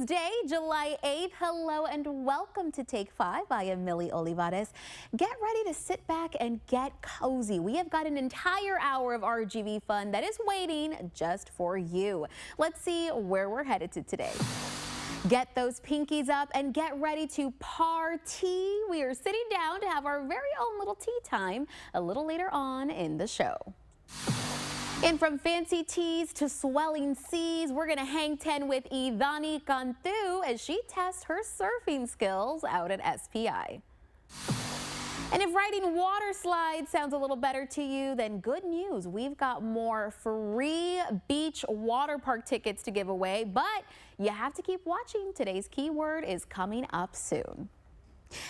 Tuesday, July 8th. Hello and welcome to Take 5. I am Millie Olivares. Get ready to sit back and get cozy. We have got an entire hour of RGV fun that is waiting just for you. Let's see where we're headed to today. Get those pinkies up and get ready to party. We are sitting down to have our very own little tea time a little later on in the show. And from fancy teas to swelling seas, we're going to hang 10 with Idani Cantu as she tests her surfing skills out at SPI. And if riding water slides sounds a little better to you, then good news. We've got more free beach water park tickets to give away, but you have to keep watching. Today's keyword is coming up soon.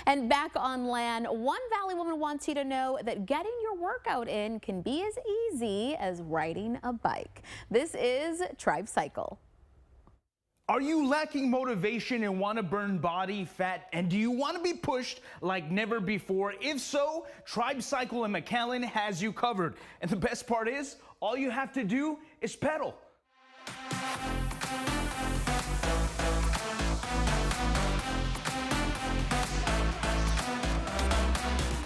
And back on land, one Valley woman wants you to know that getting your workout in can be as easy as riding a bike. This is Tribe Cycle. Are you lacking motivation and want to burn body fat? And do you want to be pushed like never before? If so, Tribe Cycle in McAllen has you covered. And the best part is, all you have to do is pedal.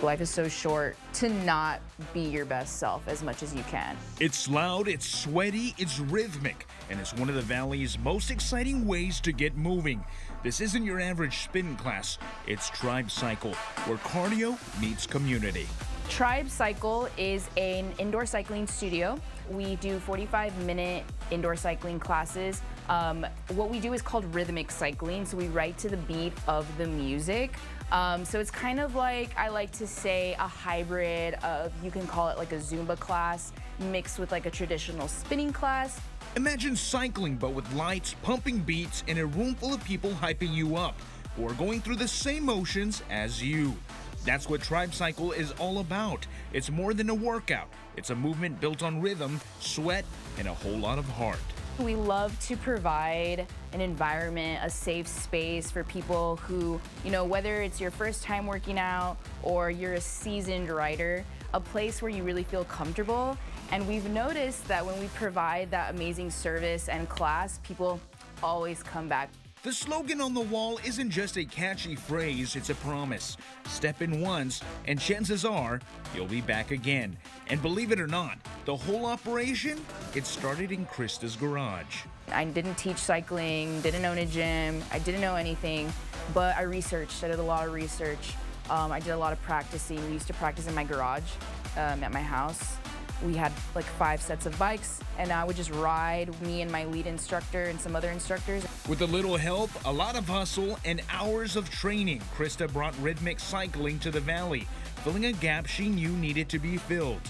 Life is so short to not be your best self as much as you can. It's loud, it's sweaty, it's rhythmic, and it's one of the Valley's most exciting ways to get moving. This isn't your average spin class, it's Tribe Cycle, where cardio meets community. Tribe Cycle is an indoor cycling studio. We do 45-minute indoor cycling classes. What we do is called rhythmic cycling, so we ride to the beat of the music. So it's kind of like, I like to say, a hybrid of, you can call it like a Zumba class mixed with like a traditional spinning class. Imagine cycling but with lights, pumping beats, and a room full of people hyping you up, who are going through the same motions as you. That's what Tribe Cycle is all about. It's more than a workout. It's a movement built on rhythm, sweat, and a whole lot of heart. We love to provide an environment, a safe space for people who, you know, whether it's your first time working out or you're a seasoned rider, a place where you really feel comfortable. And we've noticed that when we provide that amazing service and class, people always come back. The slogan on the wall isn't just a catchy phrase, it's a promise. Step in once, and chances are you'll be back again. And believe it or not, the whole operation, it started in Krista's garage. I didn't teach cycling, didn't own a gym, I didn't know anything, but I researched. I did a lot of research. I did a lot of practicing. We used to practice in my garage at my house. We had like 5 sets of bikes, and I would just ride, me and my lead instructor and some other instructors. With a little help, a lot of hustle, and hours of training, Krista brought rhythmic cycling to the Valley, filling a gap she knew needed to be filled.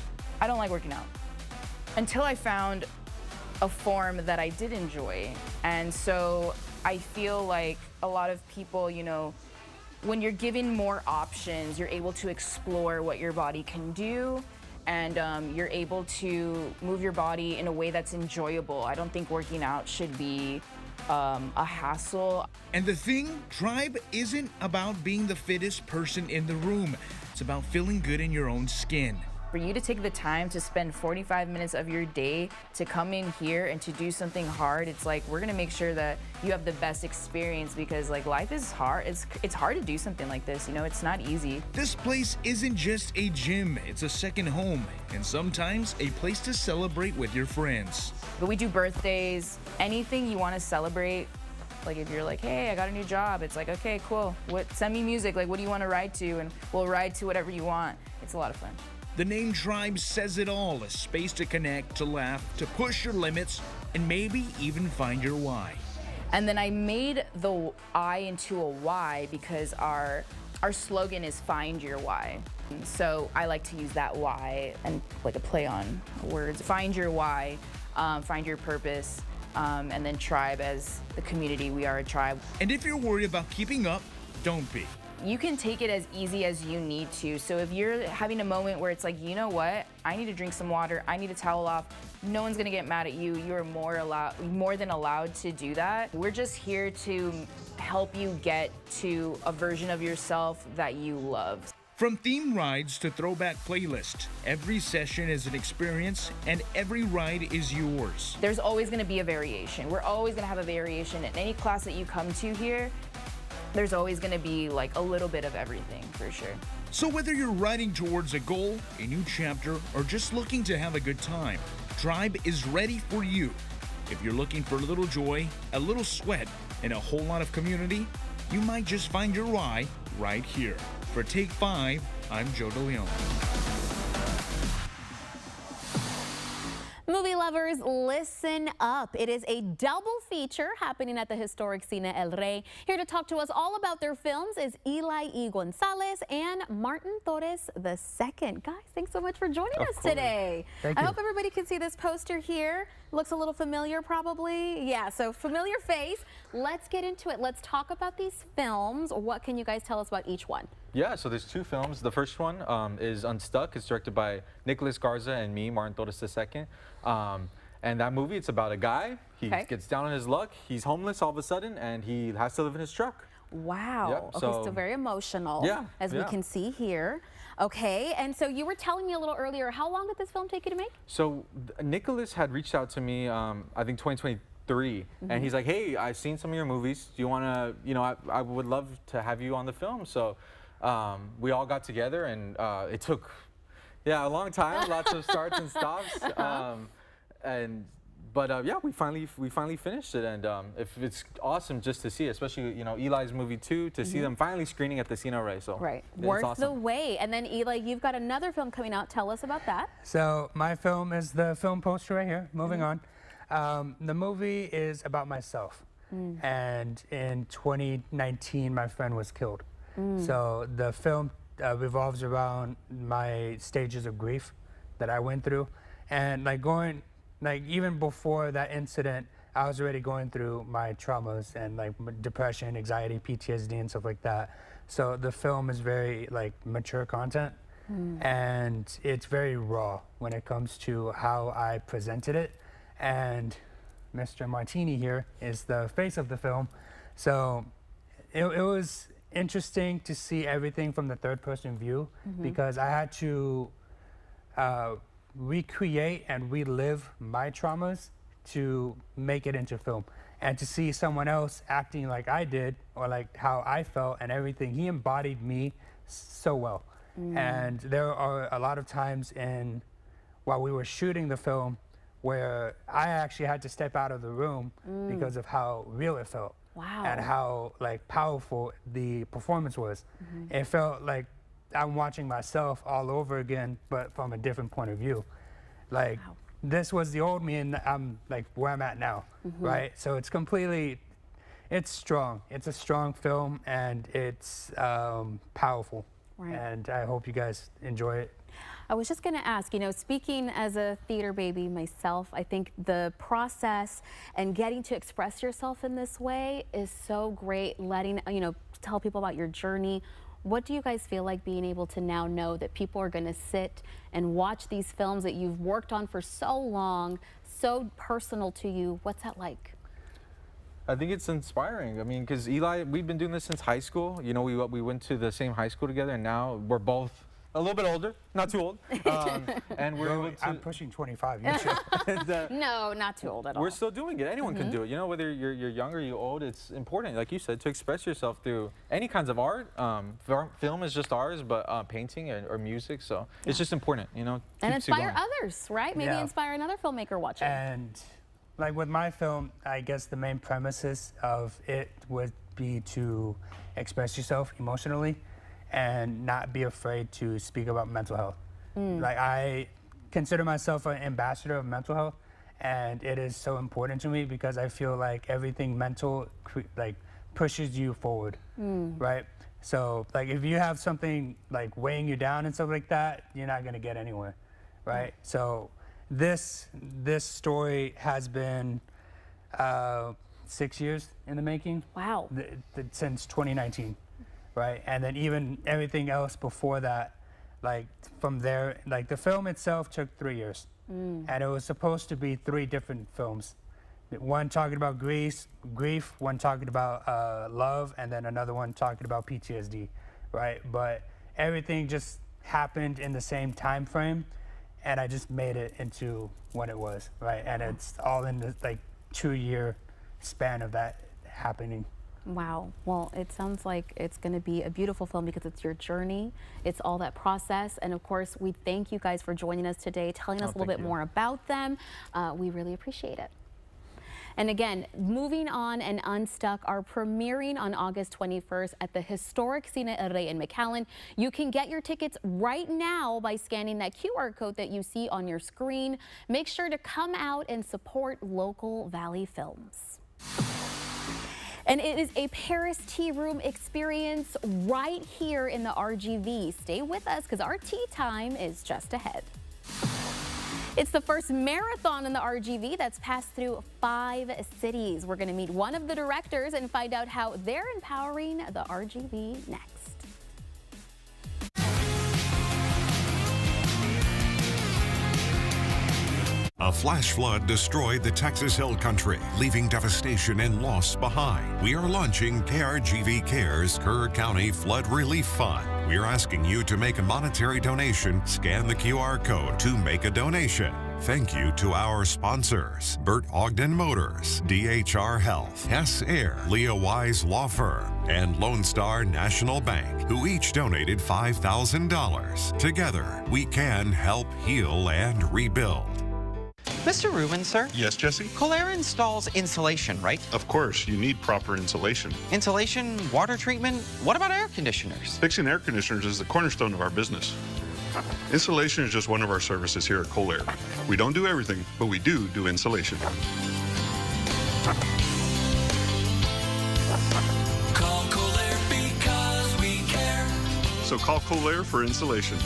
I don't like working out until I found a form that I did enjoy. And so I feel like a lot of people, you know, when you're given more options, you're able to explore what your body can do. And you're able to move your body in a way that's enjoyable. I don't think working out should be a hassle. And the thing, Tribe isn't about being the fittest person in the room. It's about feeling good in your own skin. For you to take the time to spend 45 minutes of your day to come in here and to do something hard, it's like we're gonna make sure that you have the best experience, because like life is hard. It's hard to do something like this, you know, it's not easy. This place isn't just a gym, it's a second home, and sometimes a place to celebrate with your friends. But we do birthdays, anything you wanna celebrate. Like if you're like, hey, I got a new job, it's like, okay, cool. Send me music, like what do you wanna ride to? And we'll ride to whatever you want. It's a lot of fun. The name Tribe says it all, a space to connect, to laugh, to push your limits, and maybe even find your why. And then I made the I into a Y because our slogan is find your why. So I like to use that why and like a play on words. Find your why, find your purpose, and then Tribe as the community. We are a tribe. And if you're worried about keeping up, don't be. You can take it as easy as you need to. So if you're having a moment where it's like, you know what, I need to drink some water, I need a towel off, no one's gonna get mad at you. You're more than allowed to do that. We're just here to help you get to a version of yourself that you love. From theme rides to throwback playlists, every session is an experience and every ride is yours. There's always going to be a variation. We're always going to have a variation. In any class that you come to here, there's always going to be like a little bit of everything, for sure. So whether you're riding towards a goal, a new chapter, or just looking to have a good time, Tribe is ready for you. If you're looking for a little joy, a little sweat, and a whole lot of community, you might just find your why right here. For Take 5, I'm Joe DeLeon. Movie lovers, listen up. It is a double feature happening at the historic Cine El Rey. Here to talk to us all about their films is Eli E. Gonzalez and Martin Torres II. Guys, thanks so much for joining us today. Thank I you. hope everybody can see this poster here. Looks a little familiar probably. Yeah, so familiar face. Let's get into it. Let's talk about these films. What can you guys tell us about each one? Yeah, so there's two films. The first one is Unstuck. It's directed by Nicholas Garza and me, Martin Torres II. And that movie, it's about a guy. He gets down on his luck. He's homeless all of a sudden, and he has to live in his truck. Wow. Yep, Okay, so very emotional, as we can see here. Okay, and so you were telling me a little earlier, how long did this film take you to make? So Nicholas had reached out to me, I think 2023, and he's like, hey, I've seen some of your movies. Do you want to, you know, I would love to have you on the film. So we all got together, and it took, a long time, lots of starts and stops. But yeah, we finally finished it, and it's awesome just to see, especially Eli's movie too, to see them finally screening at the Cine El Rey. So Right, it's worth awesome. the wait. And then Eli, you've got another film coming out. Tell us about that. So my film is the film poster right here. Moving on. The movie is about myself. And in 2019, my friend was killed. So the film revolves around my stages of grief that I went through. And even before that incident, I was already going through my traumas and depression, anxiety, PTSD, and stuff like that. So the film is very mature content, and it's very raw when it comes to how I presented it. And Mr. Martini here is the face of the film. So it was interesting to see everything from the third-person view, because I had to recreate and relive my traumas to make it into film, and to see someone else acting like I did, or like how I felt and everything. He embodied me so well. And there are a lot of times while we were shooting the film where I actually had to step out of the room because of how real it felt. Wow. And how powerful the performance was. It felt like I'm watching myself all over again, but from a different point of view. This was the old me, and I'm where I'm at now, right? So it's strong. It's a strong film, and it's powerful. Right. And I hope you guys enjoy it. I was just going to ask, speaking as a theater baby myself, I think the process and getting to express yourself in this way is so great, letting, tell people about your journey. What do you guys feel like being able to now know that people are going to sit and watch these films that you've worked on for so long, so personal to you? What's that like? I think it's inspiring. I mean, because Eli, we've been doing this since high school. We went to the same high school together, and now we're both a little bit older, not too old. And we're able to, I'm pushing 25. You should. No, not too old at all. We're still doing it. Anyone can do it. Whether you're young or you're old, it's important, like you said, to express yourself through any kinds of art. Film is just ours, but painting or music. So it's just important, And inspire others, right? Maybe inspire another filmmaker watching. And with my film, I guess the main premises of it would be to express yourself emotionally and not be afraid to speak about mental health. I consider myself an ambassador of mental health, and it is so important to me because I feel like everything mental pushes you forward, right? So if you have something weighing you down and stuff like that, you're not gonna get anywhere, right? So this story has been 6 years in the making. Wow. Since 2019. Right, and then even everything else before that, from there, the film itself took 3 years, and it was supposed to be 3 different films. One talking about grief, one talking about love, and then another one talking about PTSD, right? But everything just happened in the same time frame, and I just made it into what it was, right? And it's all in the like 2-year span of that happening. Wow. Well, it sounds like it's going to be a beautiful film because it's your journey. It's all that process. And of course, we thank you guys for joining us today, telling us a little bit more about them. We really appreciate it. And again, Moving On and Unstuck are premiering on August 21st at the historic Cine El Rey in McAllen. You can get your tickets right now by scanning that QR code that you see on your screen. Make sure to come out and support local Valley films. And it is a Paris Tea Room experience right here in the RGV. Stay with us because our tea time is just ahead. It's the first marathon in the RGV that's passed through 5 cities. We're going to meet one of the directors and find out how they're empowering the RGV next. A flash flood destroyed the Texas Hill Country, leaving devastation and loss behind. We are launching KRGV Cares Kerr County Flood Relief Fund. We are asking you to make a monetary donation. Scan the QR code to make a donation. Thank you to our sponsors, Burt Ogden Motors, DHR Health, Hess Air, Leah Wise Law Firm, and Lone Star National Bank, who each donated $5,000. Together, we can help heal and rebuild. Mr. Rubin, sir? Yes, Jesse? Colair installs insulation, right? Of course, you need proper insulation. Insulation, water treatment, what about air conditioners? Fixing air conditioners is the cornerstone of our business. Insulation is just one of our services here at Colair. We don't do everything, but we do insulation. Call Colair because we care. So call Colair for insulation.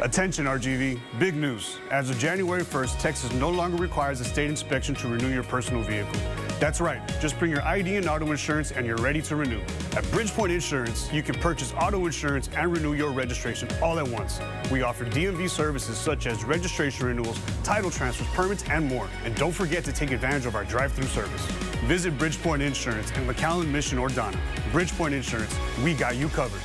Attention RGV, big news. As of January 1st, Texas no longer requires a state inspection to renew your personal vehicle. That's right, just bring your ID and auto insurance and you're ready to renew. At Bridgepoint Insurance, you can purchase auto insurance and renew your registration all at once. We offer DMV services such as registration renewals, title transfers, permits, and more. And don't forget to take advantage of our drive-through service. Visit Bridgepoint Insurance in McAllen, Mission, or Donna. Bridgepoint Insurance, we got you covered.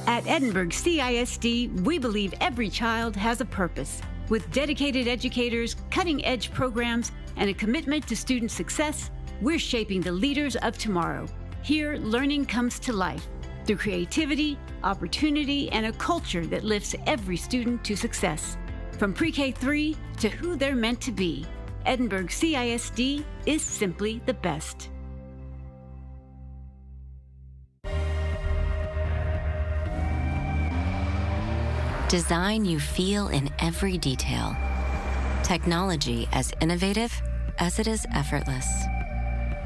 At Edinburgh CISD, we believe every child has a purpose. With dedicated educators, cutting-edge programs, and a commitment to student success, we're shaping the leaders of tomorrow. Here, learning comes to life through creativity, opportunity, and a culture that lifts every student to success. From pre-K3 to who they're meant to be, Edinburgh CISD is simply the best. Design you feel in every detail. Technology as innovative as it is effortless.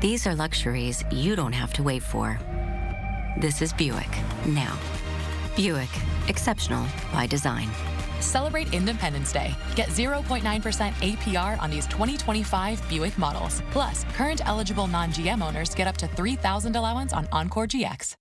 These are luxuries you don't have to wait for. This is Buick now. Buick, exceptional by design. Celebrate Independence Day. Get 0.9% APR on these 2025 Buick models. Plus, current eligible non-GM owners get up to $3,000 allowance on Encore GX.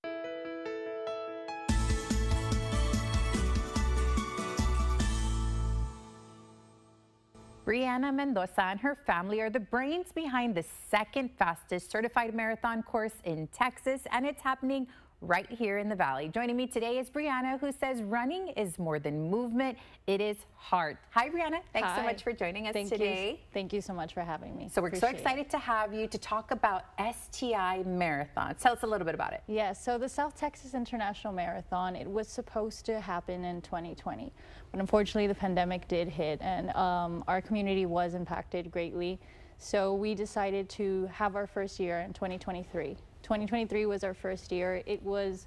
Brianna Mendoza and her family are the brains behind the second fastest certified marathon course in Texas, and it's happening right here in the Valley. Joining me today is Brianna, who says running is more than movement, it is heart. Hi, Brianna. Thanks so much for joining us today. Thank you so much for having me. So we're so excited to have you to talk about STI Marathon. Tell us a little bit about it. Yeah, so the South Texas International Marathon, it was supposed to happen in 2020, but unfortunately the pandemic did hit, and our community was impacted greatly. So we decided to have our first year in 2023. 2023 was our first year. It was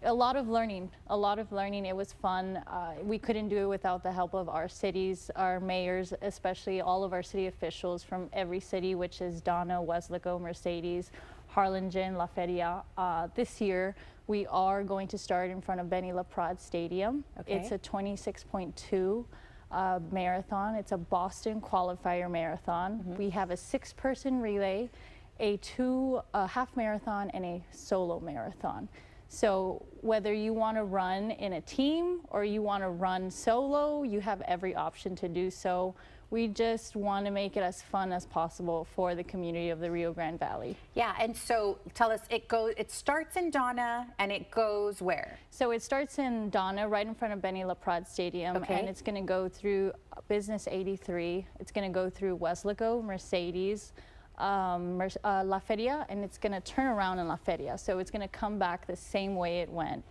a lot of learning, It was fun. We couldn't do it without the help of our cities, our mayors, especially all of our city officials from every city, which is Donna, Weslaco, Mercedes, Harlingen, La Feria. This year, we are going to start in front of Benny LaPrade Stadium. Okay. It's a 26.2 marathon. It's a Boston qualifier marathon. We have a 6-person relay, a half marathon, and a solo marathon. So whether you want to run in a team or you want to run solo, you have every option to do so. We just want to make it as fun as possible for the community of the Rio Grande Valley. Yeah, and so tell us, it starts in Donna and it goes where? So it starts in Donna, right in front of Benny LaPrade Stadium, and it's going to go through Business 83. It's going to go through Weslaco, Mercedes, La Feria, and it's going to turn around in La Feria. So it's going to come back the same way it went.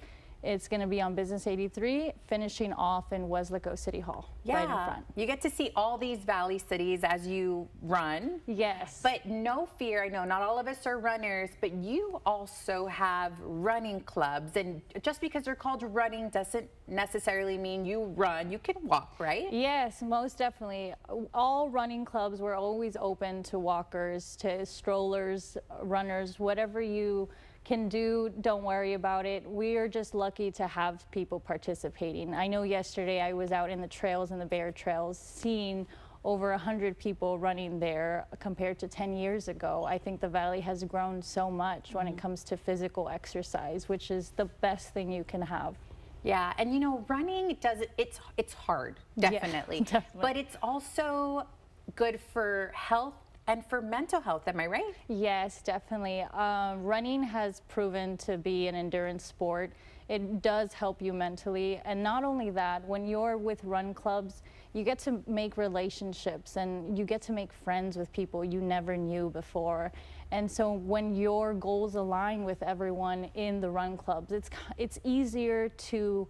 It's going to be on Business 83, finishing off in Weslaco City Hall, right in front. You get to see all these Valley cities as you run. Yes. But no fear, I know not all of us are runners, but you also have running clubs. And just because they're called running doesn't necessarily mean you run. You can walk, right? Yes, most definitely. All running clubs were always open to walkers, to strollers, runners, whatever you can do, don't worry about it. We are just lucky to have people participating. I know yesterday I was out in the trails and the bear trails seeing over 100 people running there compared to 10 years ago. I think the Valley has grown so much when it comes to physical exercise, which is the best thing you can have. Yeah, and you know, running it's hard, definitely. Yeah, definitely. But it's also good for health and for mental health, am I right? Yes, definitely. Running has proven to be an endurance sport. It does help you mentally. And not only that, when you're with run clubs, you get to make relationships and you get to make friends with people you never knew before. And so when your goals align with everyone in the run clubs, it's easier to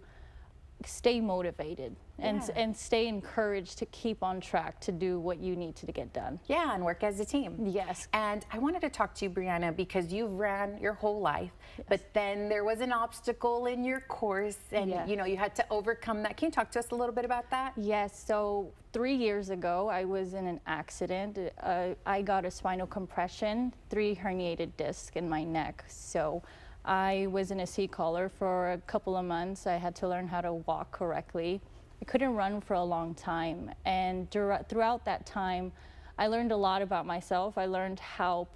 stay motivated and stay encouraged to keep on track to do what you need to get done. Yeah, and work as a team. Yes. And I wanted to talk to you, Brianna, because you've ran your whole life, but then there was an obstacle in your course and you know, you had to overcome that. Can you talk to us a little bit about that? Yes, so 3 years ago, I was in an accident. I got a spinal compression, 3 herniated discs in my neck. So I was in a seat collar for a couple of months. I had to learn how to walk correctly. I couldn't run for a long time. And throughout that time, I learned a lot about myself. I learned how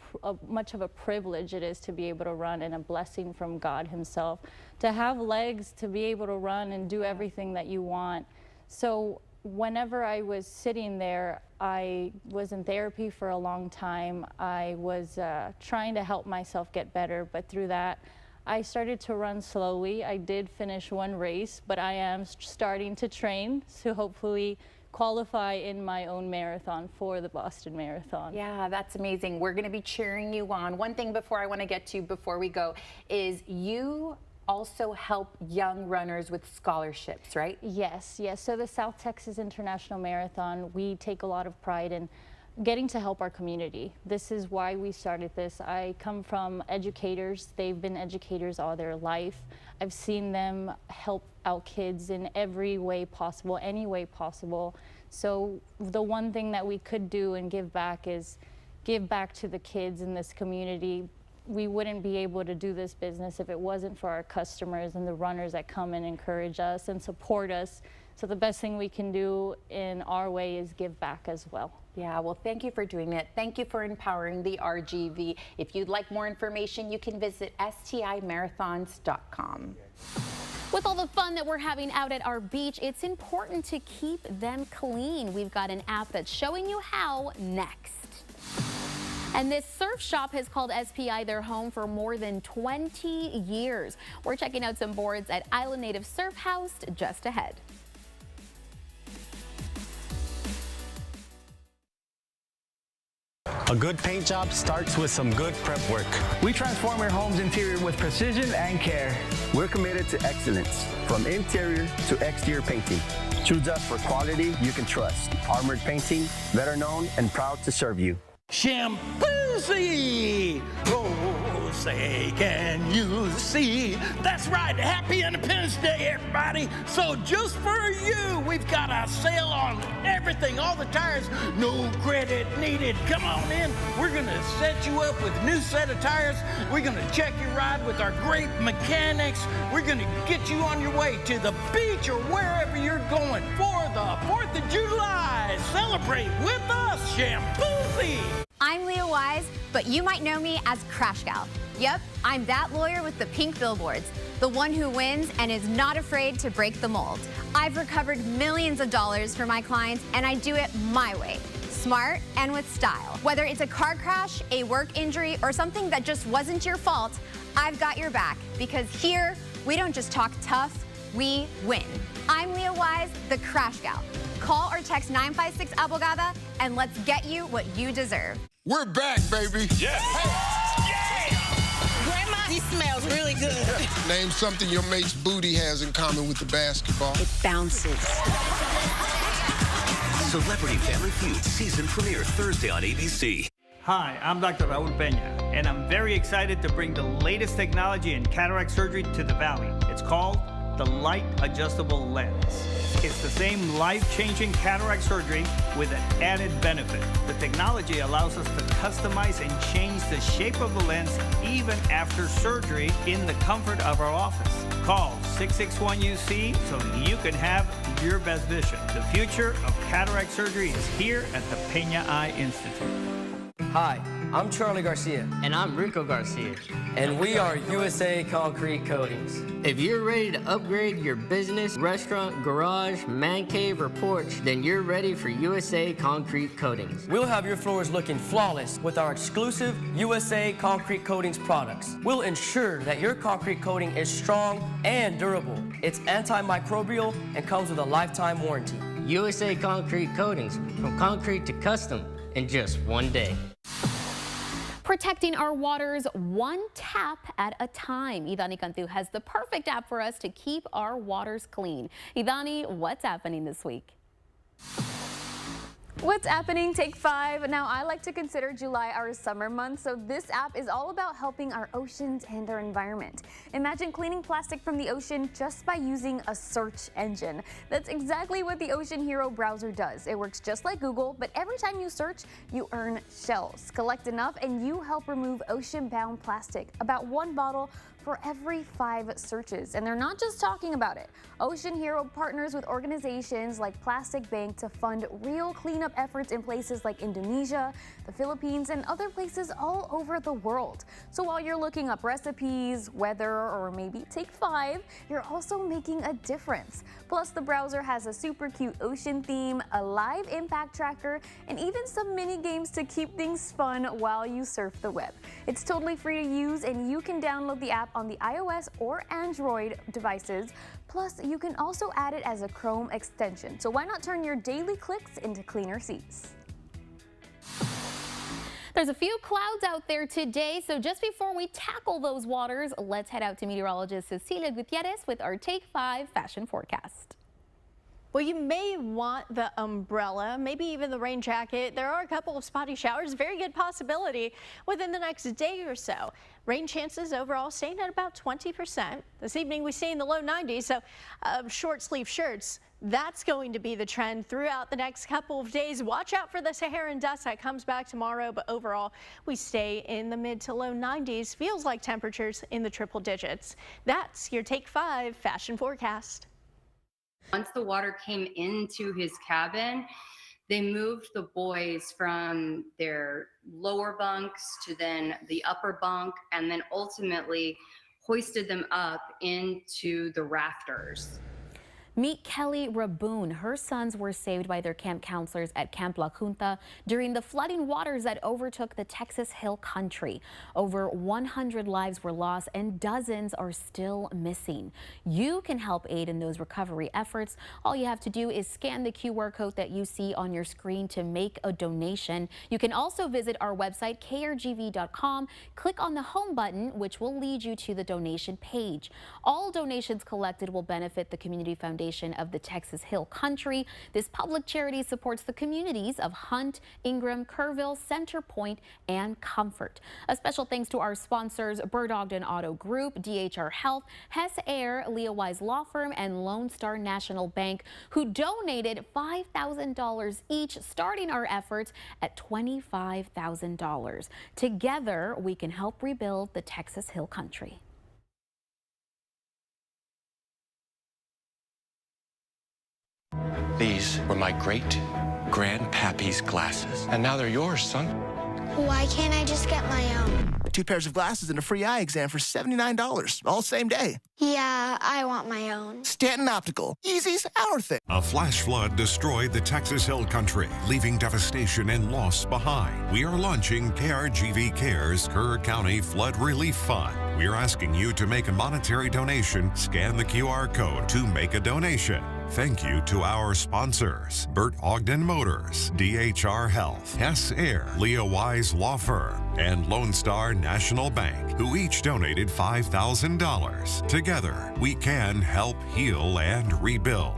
much of a privilege it is to be able to run and a blessing from God himself, to have legs to be able to run and do everything that you want. So whenever I was sitting there, I was in therapy for a long time. I was trying to help myself get better, but through that, I started to run slowly. I did finish 1 race, but I am starting to train to hopefully qualify in my own marathon for the Boston Marathon. Yeah, that's amazing. We're going to be cheering you on. One thing before I want to get to before we go is you also help young runners with scholarships, right? Yes, yes. So the South Texas International Marathon, we take a lot of pride in getting to help our community. This is why we started this. I come from educators. They've been educators all their life. I've seen them help out kids in every way possible, any way possible. So the one thing that we could do and give back is give back to the kids in this community. We wouldn't be able to do this business if it wasn't for our customers and the runners that come and encourage us and support us. So the best thing we can do in our way is give back as well. Yeah, well, thank you for doing it. Thank you for empowering the RGV. If you'd like more information, you can visit stimarathons.com. With all the fun that we're having out at our beach, it's important to keep them clean. We've got an app that's showing you how next. And this surf shop has called SPI their home for more than 20 years. We're checking out some boards at Island Native Surf House just ahead. A good paint job starts with some good prep work. We transform your home's interior with precision and care. We're committed to excellence, from interior to exterior painting. Choose us for quality you can trust. Armored Painting, better known and proud to serve you. Shampoozy! Oh, say, can you see? That's right, happy Independence Day, everybody! So just for you, we've got a sale on everything, all the tires, no credit needed. Come on in, we're gonna set you up with a new set of tires. We're gonna check your ride with our great mechanics. We're gonna get you on your way to the beach or wherever you're going for the 4th of July. Celebrate with us, Shampoozy! I'm Leah Wise, but you might know me as Crash Gal. Yep, I'm that lawyer with the pink billboards, the one who wins and is not afraid to break the mold. I've recovered millions of dollars for my clients, and I do it my way. Smart and with style. Whether it's a car crash, a work injury, or something that just wasn't your fault, I've got your back, because here, we don't just talk tough, we win. I'm Leah Wise, the Crash Gal. Call or text 956 Abogada and let's get you what you deserve. We're back, baby. Yeah. Grandma, he smells really good. Name something your mate's booty has in common with the basketball. It bounces. Celebrity Family Feud season premiere Thursday on ABC. Hi, I'm Dr. Raul Peña, and I'm very excited to bring the latest technology in cataract surgery to the Valley. It's called the Light Adjustable Lens. It's the same life-changing cataract surgery with an added benefit. The technology allows us to customize and change the shape of the lens even after surgery in the comfort of our office. Call 661-UC so you can have your best vision. The future of cataract surgery is here at the Peña Eye Institute. Hi, I'm Charlie Garcia. And I'm Rico Garcia. And we are USA Concrete Coatings. If you're ready to upgrade your business, restaurant, garage, man cave, or porch, then you're ready for USA Concrete Coatings. We'll have your floors looking flawless with our exclusive USA Concrete Coatings products. We'll ensure that your concrete coating is strong and durable. It's antimicrobial and comes with a lifetime warranty. USA Concrete Coatings, from concrete to custom in just one day. Protecting our waters one tap at a time. Idani Cantu has the perfect app for us to keep our waters clean. Idani, what's happening this week? What's happening? Take 5. Now, I like to consider July our summer month, so this app is all about helping our oceans and our environment. Imagine cleaning plastic from the ocean just by using a search engine. That's exactly what the Ocean Hero browser does. It works just like Google, but every time you search, you earn shells. Collect enough and you help remove ocean-bound plastic. About 1 bottle for every 5 searches. And they're not just talking about it. Ocean Hero partners with organizations like Plastic Bank to fund real cleanup efforts in places like Indonesia, the Philippines, and other places all over the world. So while you're looking up recipes, weather, or maybe Take 5, you're also making a difference. Plus, the browser has a super cute ocean theme, a live impact tracker, and even some mini games to keep things fun while you surf the web. It's totally free to use, and you can download the app on the iOS or Android devices. Plus, you can also add it as a Chrome extension. So why not turn your daily clicks into cleaner seas? There's a few clouds out there today, so just before we tackle those waters, let's head out to meteorologist Cecilia Gutierrez with our Take 5 fashion forecast. Well, you may want the umbrella, maybe even the rain jacket. There are a couple of spotty showers, very good possibility within the next day or so. Rain chances overall staying at about 20%. This evening we stay in the low 90s, so short sleeve shirts. That's going to be the trend throughout the next couple of days. Watch out for the Saharan dust that comes back tomorrow, but overall we stay in the mid to low 90s. Feels like temperatures in the triple digits. That's your Take 5 fashion forecast. Once the water came into his cabin, they moved the boys from their lower bunks to then the upper bunk, and then ultimately hoisted them up into the rafters. Meet Kelly Raboon. Her sons were saved by their camp counselors at Camp La Junta during the flooding waters that overtook the Texas Hill Country. Over 100 lives were lost and dozens are still missing. You can help aid in those recovery efforts. All you have to do is scan the QR code that you see on your screen to make a donation. You can also visit our website, krgv.com. Click on the home button, which will lead you to the donation page. All donations collected will benefit the Community Foundation of the Texas Hill Country. This public charity supports the communities of Hunt, Ingram, Kerrville, Center Point, and Comfort. A special thanks to our sponsors, Bird Ogden Auto Group, DHR Health, Hess Air, Leah Wise Law Firm, and Lone Star National Bank, who donated $5,000 each, starting our efforts at $25,000. Together, we can help rebuild the Texas Hill Country. These were my great-grandpappy's glasses, and now they're yours, son. Why can't I just get my own? 2 pairs of glasses and a free eye exam for $79, all same day. Yeah, I want my own. Stanton Optical. Easy's our thing. A flash flood destroyed the Texas Hill Country, leaving devastation and loss behind. We are launching KRGV Cares Kerr County Flood Relief Fund. We are asking you to make a monetary donation. Scan the QR code to make a donation. Thank you to our sponsors, Burt Ogden Motors, DHR Health, Hess Air, Leo Wise Law Firm, and Lone Star National Bank, who each donated $5,000. Together, we can help heal and rebuild.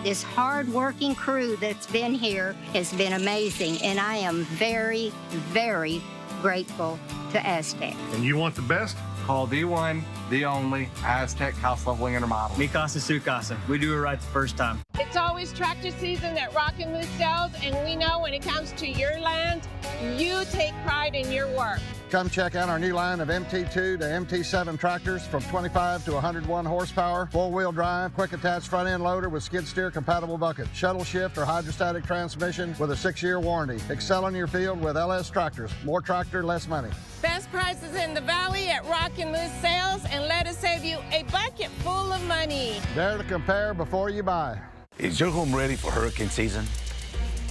This hard-working crew that's been here has been amazing, and I am very, very grateful to Aztec. And you want the best? Call the one, the only Aztec House Leveling and Remodel. Mi casa, su casa. We do it right the first time. It's always tractor season at Rockin' Moose sells, and we know when it comes to your land, you take pride in your work. Come check out our new line of MT2 to MT7 tractors from 25 to 101 horsepower, four-wheel drive, quick attached front-end loader with skid steer compatible bucket, shuttle shift or hydrostatic transmission with a 6-year warranty. Excel in your field with LS tractors. More tractor, less money. Best prices in the valley at Rockin' Moose sales, and let us save you a bucket full of money. Dare to compare before you buy. Is your home ready for hurricane season?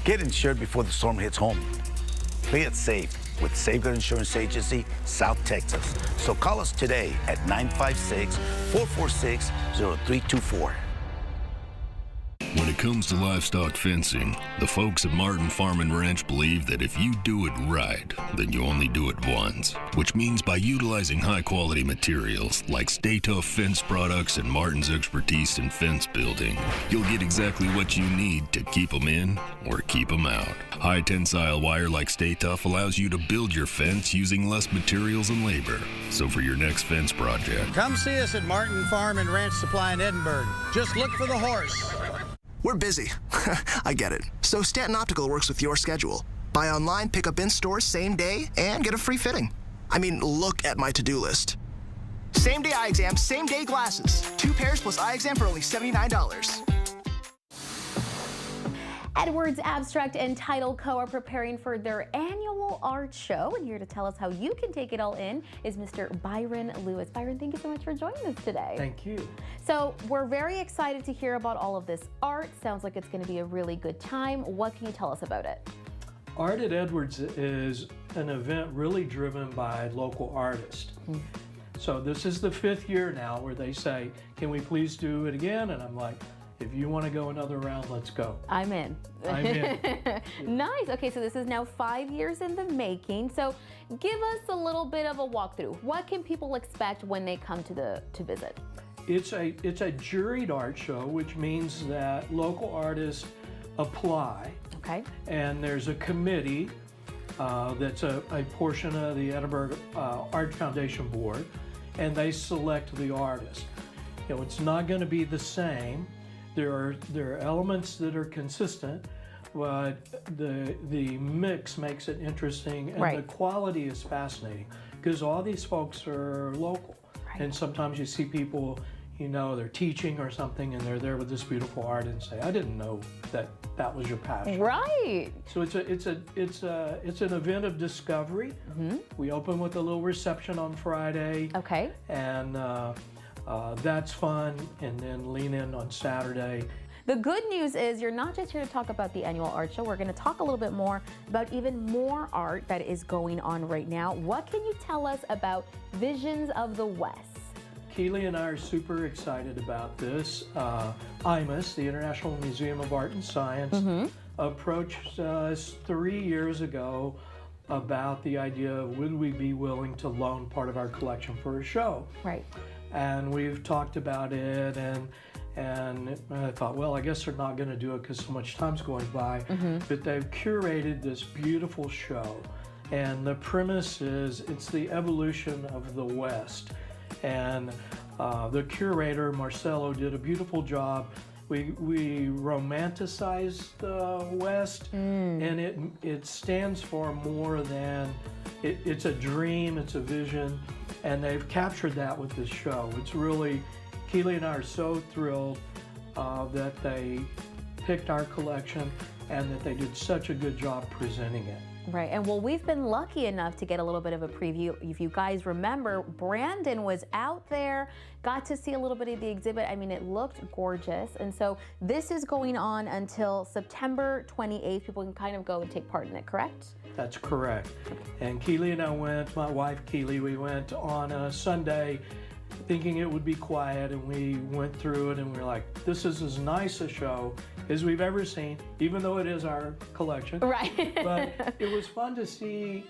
Get insured before the storm hits home. Play it safe with Safeguard Insurance Agency, South Texas. So call us today at 956-446-0324. When it comes to livestock fencing, the folks at Martin Farm and Ranch believe that if you do it right, then you only do it once. Which means by utilizing high-quality materials like Stay Tough fence products and Martin's expertise in fence building, you'll get exactly what you need to keep them in or keep them out. High-tensile wire like Stay Tough allows you to build your fence using less materials and labor. So for your next fence project, Come see us at Martin Farm and Ranch Supply in Edinburgh. Just look for the horse. We're busy. I get it. So Stanton Optical works with your schedule. Buy online, pick up in store same day, and get a free fitting. I mean, look at my to-do list. Same day eye exam, same day glasses. 2 pairs plus eye exam for only $79. Edwards Abstract and Title Co. are preparing for their annual art show, and here to tell us how you can take it all in is Mr. Byron Lewis. Byron, thank you so much for joining us today. Thank you. So we're very excited to hear about all of this art. Sounds like it's going to be a really good time. What can you tell us about it? Art at Edwards is an event really driven by local artists. So this is the 5th year now where they say, can we please do it again? And I'm like, if you want to go another round, let's go. I'm in. I'm in. Nice. Okay, so this is now 5 years in the making. So give us a little bit of a walkthrough. What can people expect when they come to visit? It's a juried art show, which means that local artists apply. Okay. And there's a committee that's a portion of the Edinburgh Art Foundation Board, and they select the artist. You know, it's not going to be the same. There are elements that are consistent, but the mix makes it interesting, and the quality is fascinating because all these folks are local. And sometimes you see people, you know, they're teaching or something, and they're there with this beautiful art and say, "I didn't know that was your passion." Right. So it's an event of discovery. We open with a little reception on Friday. Okay. And that's fun, and then lean in on Saturday. The good news is you're not just here to talk about the annual art show. We're going to talk a little bit more about even more art that is going on right now. What can you tell us about Visions of the West? Keely and I are super excited about this. IMUS, the International Museum of Art and Science, approached us 3 years ago about the idea of would we be willing to loan part of our collection for a show. Right. And we've talked about it, and I thought, well, I guess they're not going to do it because so much time's going by. But they've curated this beautiful show, and the premise is it's the evolution of the West. And the curator, Marcelo, did a beautiful job. We romanticize the West, and it stands for more than, it's a dream, it's a vision, and they've captured that with this show. It's really, Keely and I are so thrilled that they picked our collection and that they did such a good job presenting it. Right, and well, we've been lucky enough to get a little bit of a preview. If you guys remember, Brandon was out there, got to see a little bit of the exhibit. I mean, it looked gorgeous. And so this is going on until September 28th. People can kind of go and take part in it, correct? That's correct. And Keely and I went, my wife Keely, we went on a Sunday thinking it would be quiet, and we went through it and we were like, this is as nice a show as we've ever seen, even though it is our collection. Right. But it was fun to see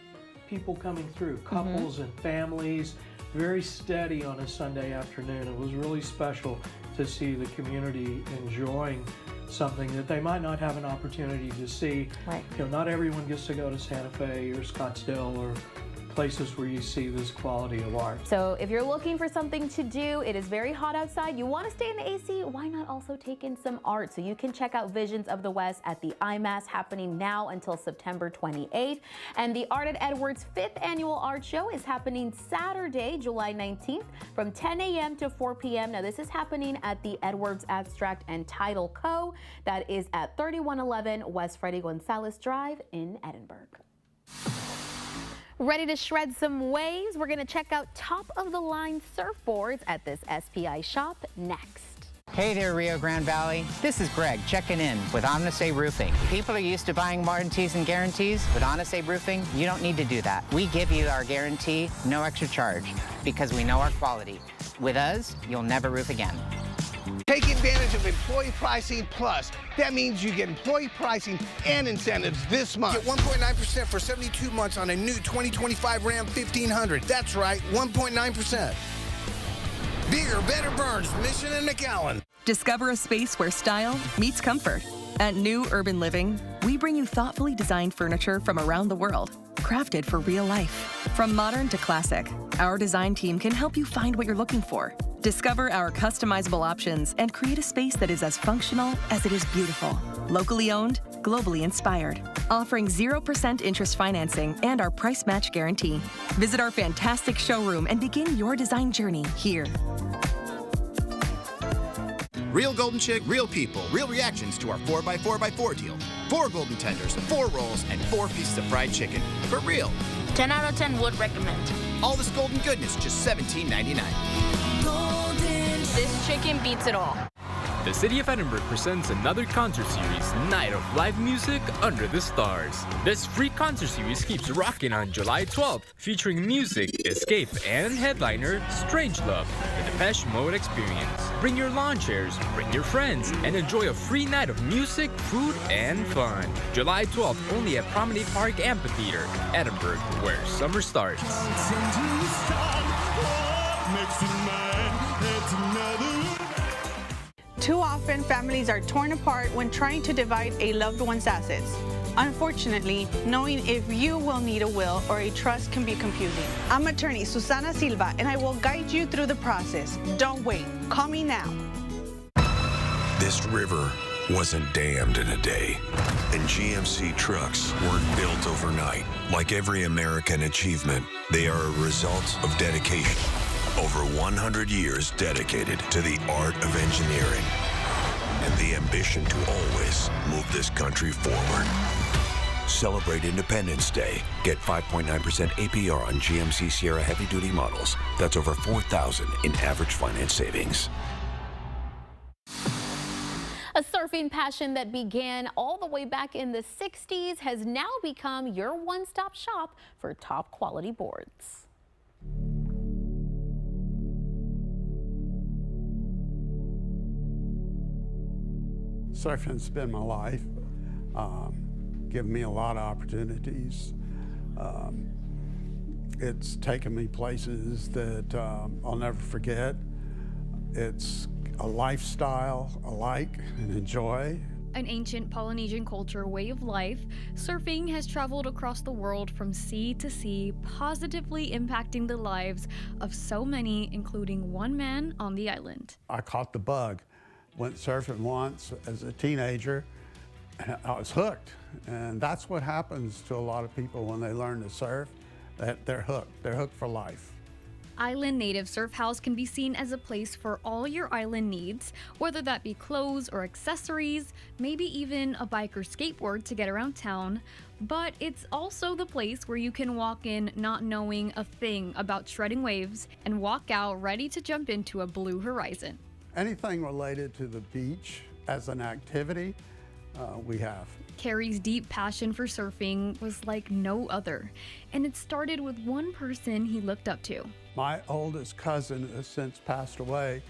people coming through, couples and families, very steady on a Sunday afternoon. It was really special to see the community enjoying something that they might not have an opportunity to see. Right. You know, not everyone gets to go to Santa Fe or Scottsdale or places where you see this quality of art. So if you're looking for something to do, it is very hot outside, you want to stay in the AC, why not also take in some art? So you can check out Visions of the West at the IMAS, happening now until September 28th. And the Art at Edwards 5th Annual Art Show is happening Saturday, July 19th from 10 a.m. to 4 p.m. Now this is happening at the Edwards Abstract and Title Co. That is at 3111 West Freddy Gonzalez Drive in Edinburgh. Ready to shred some waves? We're going to check out top-of-the-line surfboards at this SPI shop next. Hey there, Rio Grande Valley. This is Greg checking in with Omnisay Roofing. People are used to buying warranties and guarantees. With Omnisay Roofing, you don't need to do that. We give you our guarantee, no extra charge, because we know our quality. With us, you'll never roof again. Take advantage of Employee Pricing Plus. That means you get employee pricing and incentives this month. Get 1.9% for 72 months on a new 2025 Ram 1500. That's right, 1.9%. Bigger, better burns, Mission and McAllen. Discover a space where style meets comfort. At New Urban Living, we bring you thoughtfully designed furniture from around the world, crafted for real life. From modern to classic, our design team can help you find what you're looking for. Discover our customizable options and create a space that is as functional as it is beautiful. Locally owned, globally inspired. Offering 0% interest financing and our price match guarantee. Visit our fantastic showroom and begin your design journey here. Real Golden Chick, real people, real reactions to our 4x4x4 deal. 4 golden tenders, 4 rolls, and 4 pieces of fried chicken. For real. 10 out of 10 would recommend. All this golden goodness, just $17.99. This chicken beats it all. The City of Edinburgh presents another concert series, Night of Live Music Under the Stars. This free concert series keeps rocking on July 12th, featuring music, escape, and headliner Strangelove, the Depeche Mode experience. Bring your lawn chairs, bring your friends, and enjoy a free night of music, food, and fun. July 12th, only at Promenade Park Amphitheater, Edinburgh, where summer starts. Too often, families are torn apart when trying to divide a loved one's assets. Unfortunately, knowing if you will need a will or a trust can be confusing. I'm attorney Susana Silva, and I will guide you through the process. Don't wait. Call me now. This river wasn't dammed in a day, and GMC trucks weren't built overnight. Like every American achievement, they are a result of dedication. Over 100 years dedicated to the art of engineering and the ambition to always move this country forward. Celebrate Independence Day. Get 5.9% APR on GMC Sierra heavy-duty models. That's over $4,000 in average finance savings. A surfing passion that began all the way back in the 60s has now become your one-stop shop for top quality boards. Surfing's been my life, given me a lot of opportunities. It's taken me places that I'll never forget. It's a lifestyle I like and enjoy. An ancient Polynesian culture way of life, surfing has traveled across the world from sea to sea, positively impacting the lives of so many, including one man on the island. I caught the bug. Went surfing once as a teenager, and I was hooked. And that's what happens to a lot of people when they learn to surf, that they're hooked. They're hooked for life. Island Native Surf House can be seen as a place for all your island needs, whether that be clothes or accessories, maybe even a bike or skateboard to get around town. But it's also the place where you can walk in not knowing a thing about shredding waves and walk out ready to jump into a blue horizon. Anything related to the beach as an activity, we have. Carrie's deep passion for surfing was like no other, and it started with one person he looked up to. My oldest cousin has since passed away.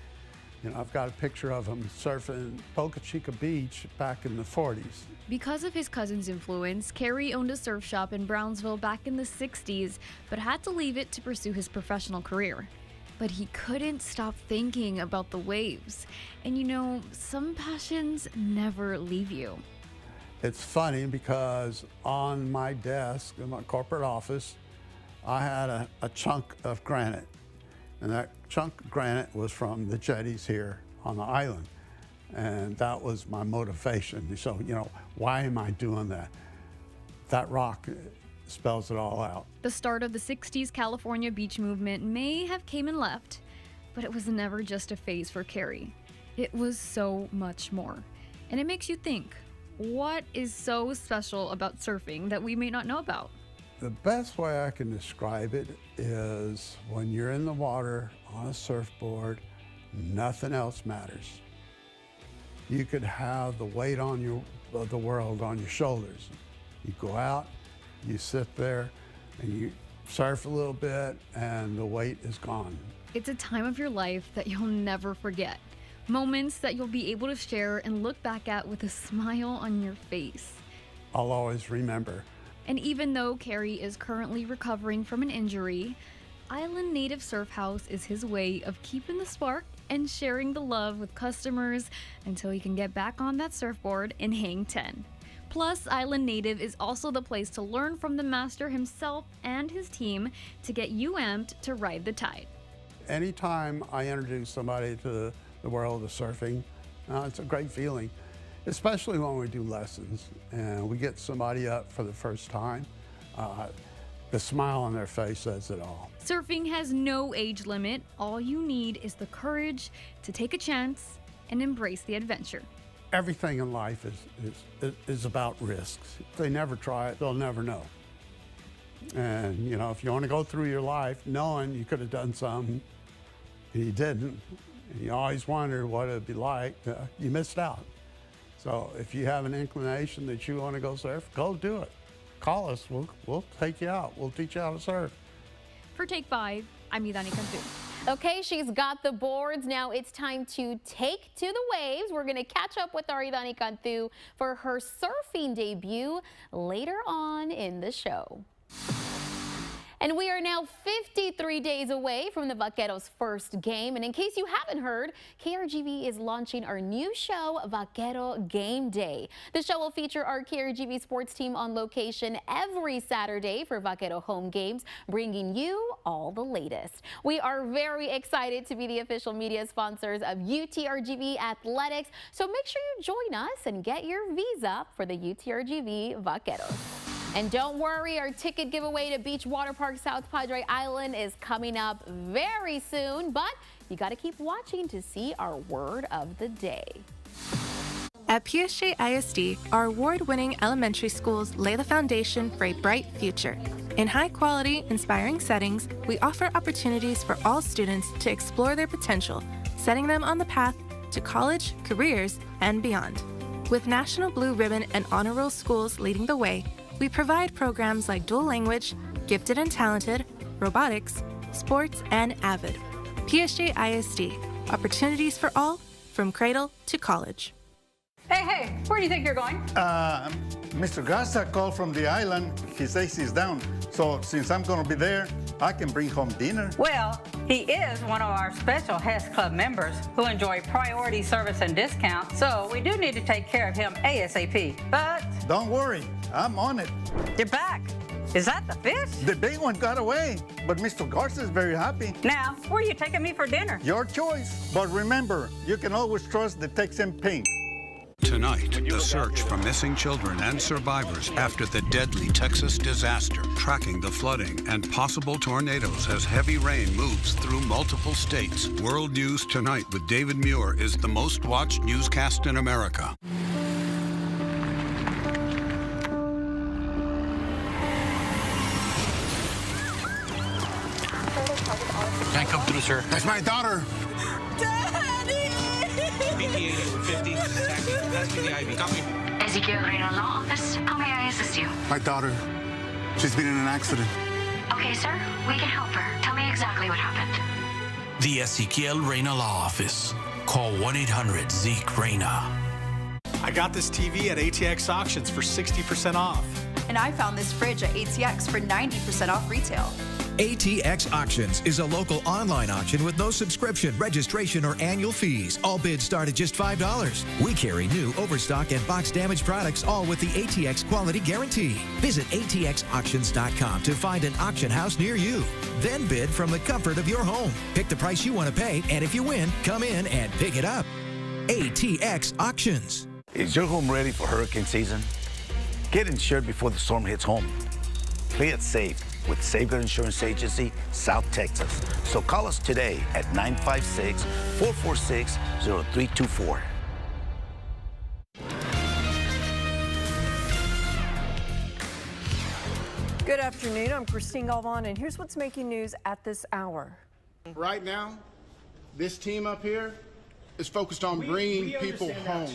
You know, I've got a picture of him surfing Boca Chica Beach back in the 40s. Because of his cousin's influence, Carrie owned a surf shop in Brownsville back in the 60s, but had to leave it to pursue his professional career. But he couldn't stop thinking about the waves. And you know, some passions never leave you. It's funny because on my desk in my corporate office, I had a chunk of granite. And that chunk of granite was from the jetties here on the island. And that was my motivation. So, you know, why am I doing that? That rock spells it all out. The start of the 60s California beach movement may have came and left, but it was never just a phase for Carrie. It was so much more. And it makes you think, what is so special about surfing that we may not know about? The best way I can describe it is when you're in the water on a surfboard, nothing else matters. You could have the weight of the world on your shoulders. You go out, you sit there, and you surf a little bit, and the weight is gone. It's a time of your life that you'll never forget. Moments that you'll be able to share and look back at with a smile on your face. I'll always remember. And even though Carrie is currently recovering from an injury, Island Native Surf House is his way of keeping the spark and sharing the love with customers until he can get back on that surfboard and hang 10. Plus, Island Native is also the place to learn from the master himself and his team to get you amped to ride the tide. Anytime I introduce somebody to the world of surfing, it's a great feeling, especially when we do lessons and we get somebody up for the first time. The smile on their face says it all. Surfing has no age limit. All you need is the courage to take a chance and embrace the adventure. Everything in life is about risks. If they never try it, they'll never know. And you know, if you want to go through your life knowing you could have done something and you didn't, and you always wonder what it'd be like, you missed out. So if you have an inclination that you want to go surf, go do it. Call us, we'll take you out. We'll teach you how to surf. For Take 5, I'm Idani Cantu. Okay, she's got the boards. Now it's time to take to the waves. We're going to catch up with our Idani Cantu for her surfing debut later on in the show. And we are now 53 days away from the Vaqueros' first game. And in case you haven't heard, KRGV is launching our new show, Vaquero Game Day. The show will feature our KRGV sports team on location every Saturday for Vaquero home games, bringing you all the latest. We are very excited to be the official media sponsors of UTRGV Athletics. So make sure you join us and get your visa for the UTRGV Vaqueros. And don't worry, our ticket giveaway to Beach Water Park South Padre Island is coming up very soon, but you got to keep watching to see our word of the day. At PSG ISD, our award-winning elementary schools lay the foundation for a bright future. In high-quality, inspiring settings, we offer opportunities for all students to explore their potential, setting them on the path to college, careers, and beyond. With National Blue Ribbon and Honor Roll schools leading the way, we provide programs like dual language, gifted and talented, robotics, sports, and AVID. PSG ISD, opportunities for all, from cradle to college. Hey, where do you think you're going? Mr. Garza called from the island. He says he's down. So since I'm going to be there, I can bring home dinner. Well, he is one of our special Hess Club members who enjoy priority service and discount, so we do need to take care of him ASAP. But don't worry, I'm on it. You're back. Is that the fish? The big one got away, but Mr. Garza is very happy. Now, where are you taking me for dinner? Your choice. But remember, you can always trust the Texan Pink. Tonight, the search for missing children and survivors after the deadly Texas disaster, tracking the flooding and possible tornadoes as heavy rain moves through multiple states. World News Tonight with David Muir is the most watched newscast in America. Can't come through, sir. That's my daughter. BT 50, asking the IV. Copy. Ezekiel Reno Law Office. How may I assist you? My daughter. She's been in an accident. Okay, sir. We can help her. Tell me exactly what happened. The Ezekiel Reyna Law Office. Call 1-800-ZEKE-REYNA. I got this TV at ATX Auctions for 60% off. And I found this fridge at ATX for 90% off retail. ATX Auctions is a local online auction with no subscription, registration, or annual fees. All bids start at just $5. We carry new, overstock, and box damaged products, all with the ATX quality guarantee. Visit atxauctions.com to find an auction house near you. Then bid from the comfort of your home. Pick the price you want to pay, and if you win, come in and pick it up. ATX Auctions. Is your home ready for hurricane season? Get insured before the storm hits home. Play it safe with Safeguard Insurance Agency, South Texas. So call us today at 956-446-0324. Good afternoon, I'm Christine Galvan, and here's what's making news at this hour. Right now, this team up here is focused on bringing people home.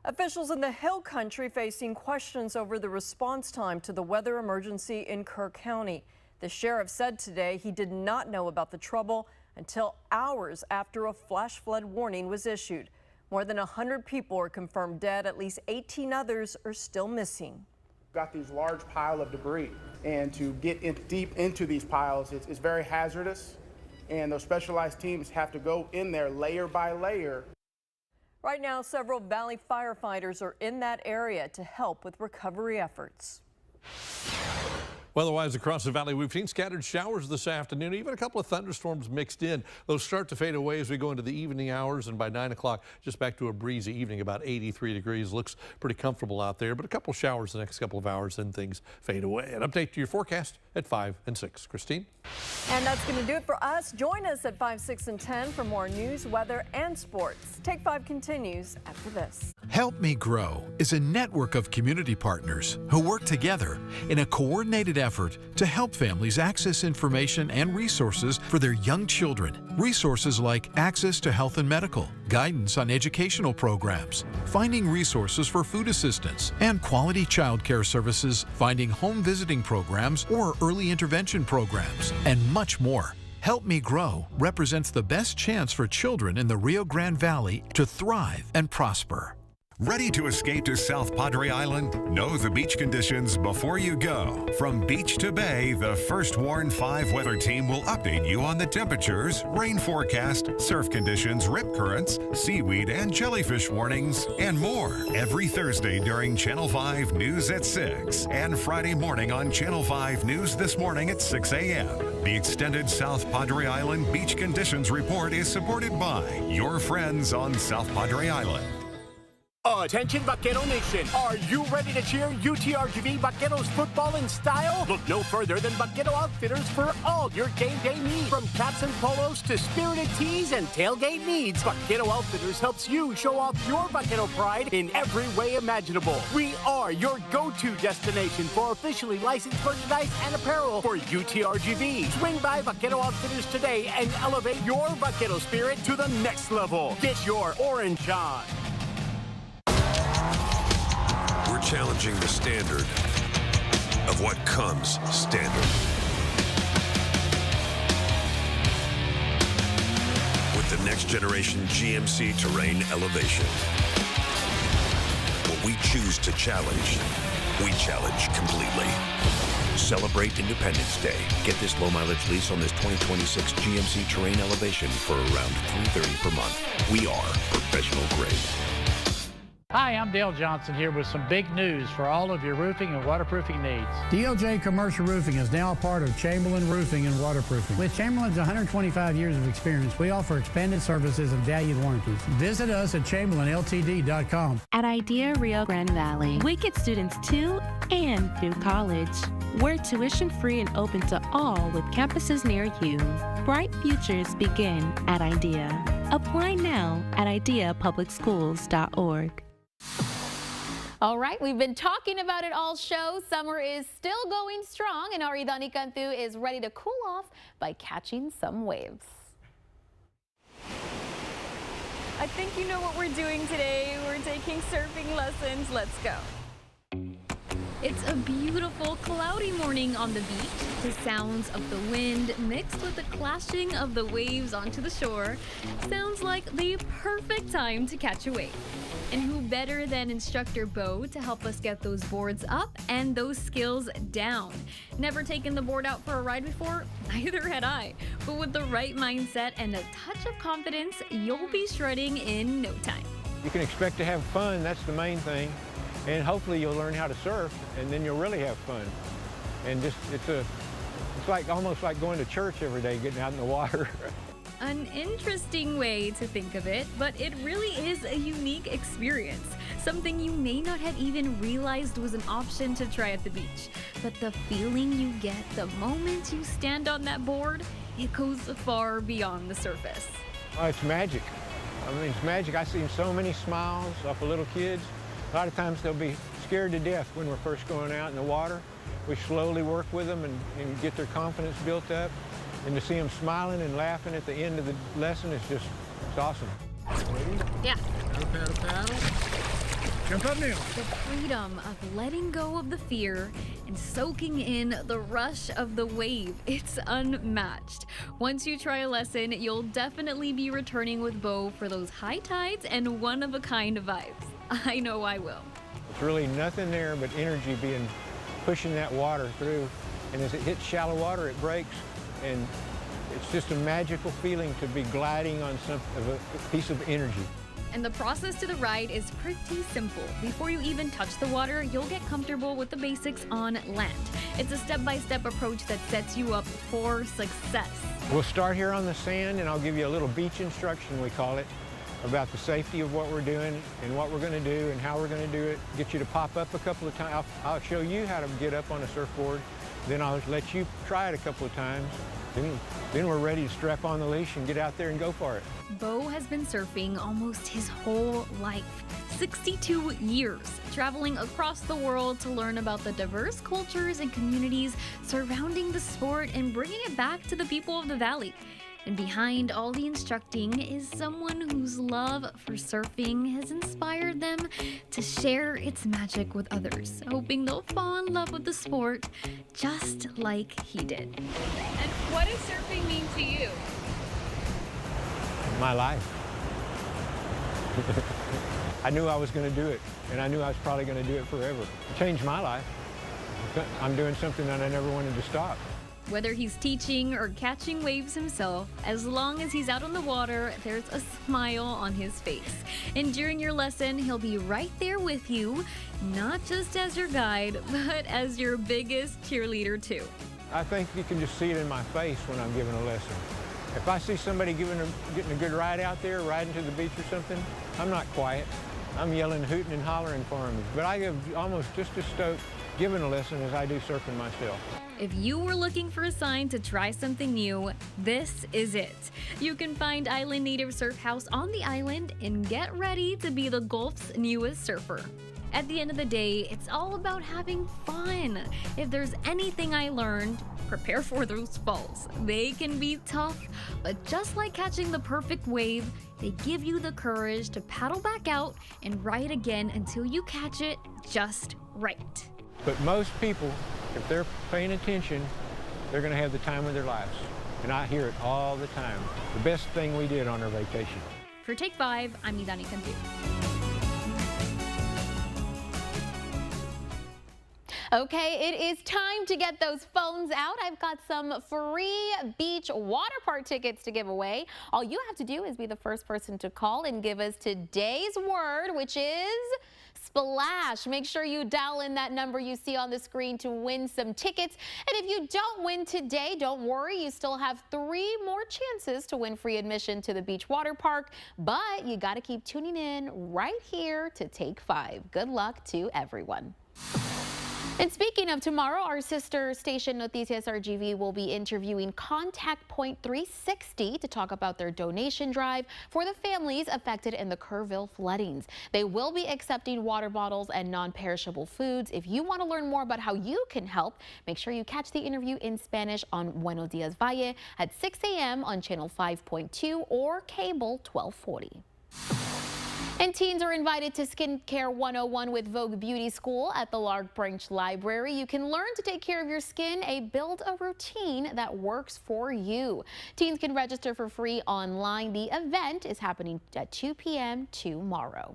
Officials in the Hill Country facing questions over the response time to the weather emergency in Kerr County. The sheriff said today he did not know about the trouble until hours after a flash flood warning was issued. More than 100 people are confirmed dead. At least 18 others are still missing. Got these large pile of debris, and to get deep into these piles is very hazardous, and those specialized teams have to go in there layer by layer. Right now, several Valley firefighters are in that area to help with recovery efforts. Weather-wise across the valley, we've seen scattered showers this afternoon, even a couple of thunderstorms mixed in. Those start to fade away as we go into the evening hours, and by 9 o'clock, just back to a breezy evening, about 83 degrees. Looks pretty comfortable out there, but a couple showers the next couple of hours, then things fade away. An update to your forecast at 5 and 6. Christine? And that's going to do it for us. Join us at 5, 6, and 10 for more news, weather, and sports. Take 5 continues after this. Help Me Grow is a network of community partners who work together in a coordinated effort to help families access information and resources for their young children. Resources like access to health and medical, guidance on educational programs, finding resources for food assistance, and quality child care services, finding home visiting programs or early intervention programs, and much more. Help Me Grow represents the best chance for children in the Rio Grande Valley to thrive and prosper. Ready to escape to South Padre Island? Know the beach conditions before you go. From beach to bay, the First Warn 5 weather team will update you on the temperatures, rain forecast, surf conditions, rip currents, seaweed and jellyfish warnings, and more every Thursday during Channel 5 News at 6 and Friday morning on Channel 5 News This Morning at 6 a.m. The extended South Padre Island Beach Conditions Report is supported by your friends on South Padre Island. Attention Vaquero Nation, are you ready to cheer UTRGV Vaqueros football in style? Look no further than Vaquero Outfitters for all your game day needs. From caps and polos to spirited tees and tailgate needs, Vaquero Outfitters helps you show off your Vaquero pride in every way imaginable. We are your go-to destination for officially licensed merchandise and apparel for UTRGV. Swing by Vaquero Outfitters today and elevate your Vaquero spirit to the next level. Get your orange on. We're challenging the standard of what comes standard. With the next generation GMC Terrain Elevation. What we choose to challenge, we challenge completely. Celebrate Independence Day. Get this low mileage lease on this 2026 GMC Terrain Elevation for around $330 per month. We are professional grade. Hi, I'm Dale Johnson here with some big news for all of your roofing and waterproofing needs. DLJ Commercial Roofing is now a part of Chamberlain Roofing and Waterproofing. With Chamberlain's 125 years of experience, we offer expanded services and valued warranties. Visit us at chamberlainltd.com. At Idea Rio Grande Valley, we get students to and through college. We're tuition-free and open to all with campuses near you. Bright futures begin at Idea. Apply now at ideapublicschools.org. All right, we've been talking about it all show. Summer is still going strong, and Ari Danikantu is ready to cool off by catching some waves. I think you know what we're doing today. We're taking surfing lessons. Let's go. It's a beautiful, cloudy morning on the beach. The sounds of the wind mixed with the clashing of the waves onto the shore sounds like the perfect time to catch a wave. And who better than instructor Bo to help us get those boards up and those skills down? Never taken the board out for a ride before? Neither had I. But with the right mindset and a touch of confidence, you'll be shredding in no time. You can expect to have fun, that's the main thing. And hopefully you'll learn how to surf, and then you'll really have fun. And just it's like almost like going to church every day, getting out in the water. An interesting way to think of it, but it really is a unique experience. Something you may not have even realized was an option to try at the beach. But the feeling you get the moment you stand on that board, it goes far beyond the surface. Oh, it's magic. I mean, it's magic. I've seen so many smiles off of little kids. A lot of times they'll be scared to death when we're first going out in the water. We slowly work with them and get their confidence built up. And to see them smiling and laughing at the end of the lesson is just, it's awesome. Yeah. Paddle, paddle. Jump up now. The freedom of letting go of the fear and soaking in the rush of the wave, it's unmatched. Once you try a lesson, you'll definitely be returning with Bo for those high tides and one-of-a-kind vibes. I know I will. It's really nothing there but energy pushing that water through. And as it hits shallow water, it breaks. And it's just a magical feeling to be gliding on a piece of energy. And the process to the ride is pretty simple. Before you even touch the water, you'll get comfortable with the basics on land. It's a step-by-step approach that sets you up for success. We'll start here on the sand, and I'll give you a little beach instruction, we call it, about the safety of what we're doing and what we're going to do and how we're going to do it. Get you to pop up a couple of times. I'll show you how to get up on a surfboard. Then I'll let you try it a couple of times. Then we're ready to strap on the leash and get out there and go for it. Bo has been surfing almost his whole life. 62 years, traveling across the world to learn about the diverse cultures and communities surrounding the sport and bringing it back to the people of the valley. And behind all the instructing is someone whose love for surfing has inspired them to share its magic with others, hoping they'll fall in love with the sport just like he did. And what does surfing mean to you? My life. I knew I was going to do it, and I knew I was probably going to do it forever. It changed my life. I'm doing something that I never wanted to stop. Whether he's teaching or catching waves himself, as long as he's out on the water, there's a smile on his face. And during your lesson, he'll be right there with you, not just as your guide, but as your biggest cheerleader too. I think you can just see it in my face when I'm giving a lesson. If I see somebody getting a good ride out there, riding to the beach or something, I'm not quiet. I'm yelling, hooting, and hollering for them. But I get almost just as stoked giving a lesson as I do surfing myself. If you were looking for a sign to try something new, this is it. You can find Island Native Surf House on the island and get ready to be the Gulf's newest surfer. At the end of the day, it's all about having fun. If there's anything I learned, prepare for those falls. They can be tough, but just like catching the perfect wave, they give you the courage to paddle back out and ride again until you catch it just right. But most people, if they're paying attention, they're going to have the time of their lives. And I hear it all the time. The best thing we did on our vacation. For Take 5, I'm Idani Kantu. Okay, it is time to get those phones out. I've got some free beach water park tickets to give away. All you have to do is be the first person to call and give us today's word, which is splash. Make sure you dial in that number you see on the screen to win some tickets. And if you don't win today, don't worry. You still have 3 more chances to win free admission to the beach water park. But you got to keep tuning in right here to Take 5. Good luck to everyone. And speaking of tomorrow, our sister station Noticias RGV will be interviewing Contact Point 360 to talk about their donation drive for the families affected in the Kerrville floodings. They will be accepting water bottles and non-perishable foods. If you want to learn more about how you can help, make sure you catch the interview in Spanish on Buenos Dias Valle at 6 a.m. on channel 5.2 or cable 1240. And teens are invited to Skincare 101 with Vogue Beauty School at the Lark Branch Library. You can learn to take care of your skin and build a routine that works for you. Teens can register for free online. The event is happening at 2 p.m. tomorrow.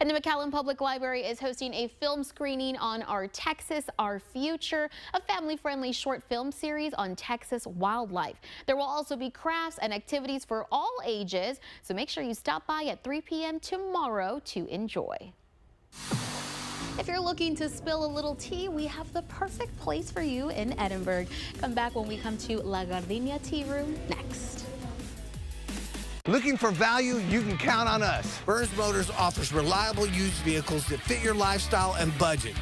And the McAllen Public Library is hosting a film screening on Our Texas, Our Future, a family-friendly short film series on Texas wildlife. There will also be crafts and activities for all ages, so make sure you stop by at 3 p.m. tomorrow to enjoy. If you're looking to spill a little tea, we have the perfect place for you in Edinburgh. Come back when we come to La Gardenia Tea Room next. Looking for value? You can count on us. Burns Motors offers reliable used vehicles that fit your lifestyle and budget.